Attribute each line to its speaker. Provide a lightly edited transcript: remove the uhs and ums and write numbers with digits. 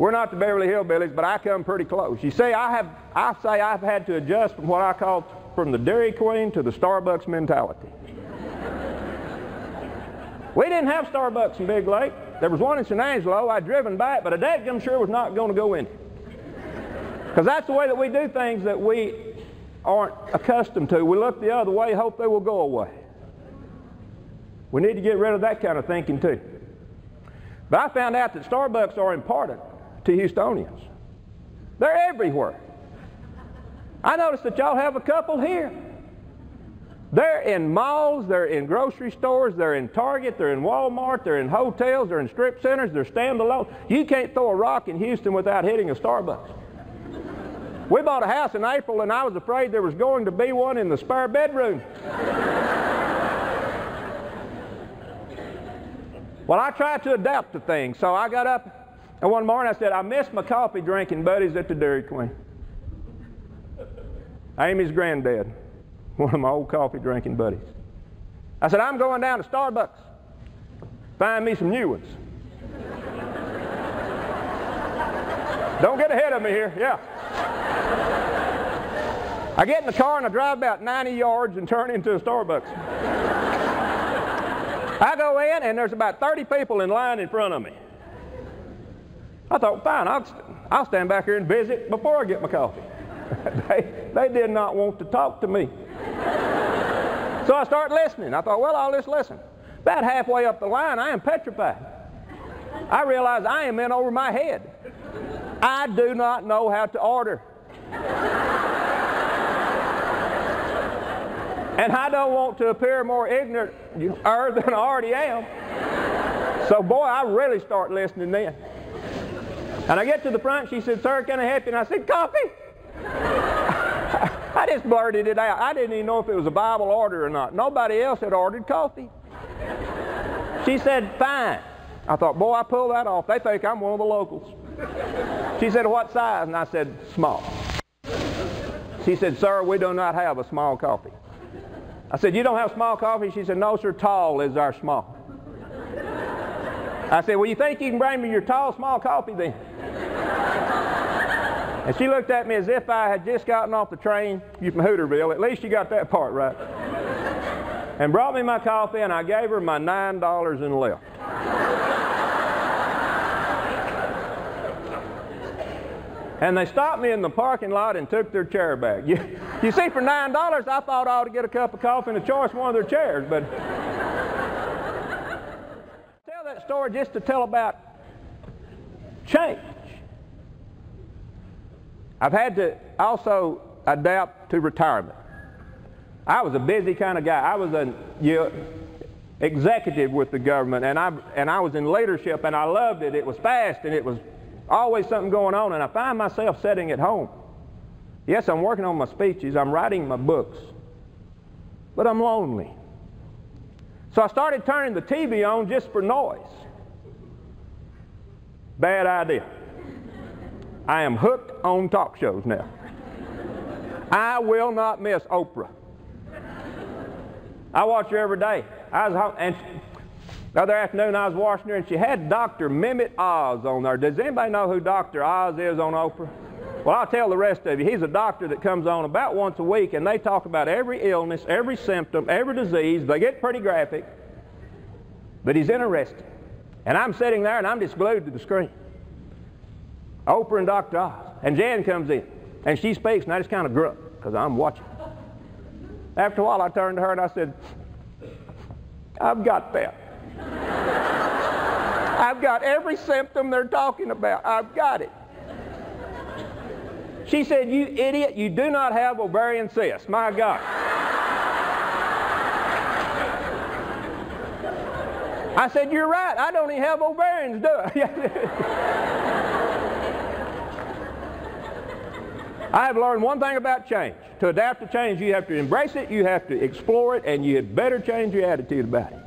Speaker 1: We're not the Beverly Hillbillies, but I come pretty close. You see, I say I've had to adjust from what I call from the Dairy Queen to the Starbucks mentality. We didn't have Starbucks in Big Lake. There was one in San Angelo. I'd driven by it, but I dadgum sure was not going to go in it. Because that's the way that we do things that we aren't accustomed to. We look the other way, hope they will go away. We need to get rid of that kind of thinking too. But I found out that Starbucks are important to Houstonians. They're everywhere. I noticed that y'all have a couple here. They're in malls, they're in grocery stores, they're in Target, they're in Walmart, they're in hotels, they're in strip centers, they're standalone. You can't throw a rock in Houston without hitting a Starbucks. We bought a house in April and I was afraid there was going to be one in the spare bedroom. Well, I tried to adapt to things, so I got up and one morning I said, I miss my coffee drinking buddies at the Dairy Queen. Amy's granddad, one of my old coffee drinking buddies. I said, I'm going down to Starbucks. Find me some new ones. Don't get ahead of me here, yeah. I get in the car and I drive about 90 yards and turn into a Starbucks. I go in and there's about 30 people in line in front of me. I thought, fine, I'll stand back here and visit before I get my coffee. They did not want to talk to me. So I started listening. I thought, well, I'll just listen. About halfway up the line, I am petrified. I realize I am in over my head. I do not know how to order. And I don't want to appear more ignorant than I already am. So boy, I really start listening then. And I get to the front, she said, sir, can I help you? And I said, coffee? I just blurted it out. I didn't even know if it was a Bible order or not. Nobody else had ordered coffee. She said, fine. I thought, boy, I pulled that off. They think I'm one of the locals. She said, what size? And I said, small. She said, sir, we do not have a small coffee. I said, you don't have small coffee? She said, no, sir, tall is our small. I said, well, you think you can bring me your tall, small coffee then? And she looked at me as if I had just gotten off the train from Hooterville. At least you got that part right. And brought me my coffee, and I gave her my $9 and left. And they stopped me in the parking lot and took their chair back. You see, for $9, I thought I ought to get a cup of coffee and a choice one of their chairs. But I tell that story just to tell about change. I've had to also adapt to retirement. I was a busy kind of guy. I was an executive with the government, and I was in leadership, and I loved it. It was fast, and it was always something going on, and I find myself sitting at home. Yes, I'm working on my speeches, I'm writing my books, but I'm lonely. So I started turning the TV on just for noise. Bad idea. I am hooked on talk shows now. I will not miss Oprah. I watch her every day. And the other afternoon I was watching her and she had Dr. Mehmet Oz on there. Does anybody know who Dr. Oz is on Oprah? Well, I'll tell the rest of you. He's a doctor that comes on about once a week and they talk about every illness, every symptom, every disease. They get pretty graphic, but he's interesting. And I'm sitting there and I'm just glued to the screen. Oprah and Dr. Oz. And Jan comes in and she speaks and I just kind of grunt because I'm watching. After a while I turned to her and I said, I've got that. I've got every symptom they're talking about. I've got it. She said, you idiot, you do not have ovarian cysts. My God. I said, you're right. I don't even have ovarians, do I? I have learned one thing about change. To adapt to change, you have to embrace it, you have to explore it, and you had better change your attitude about it.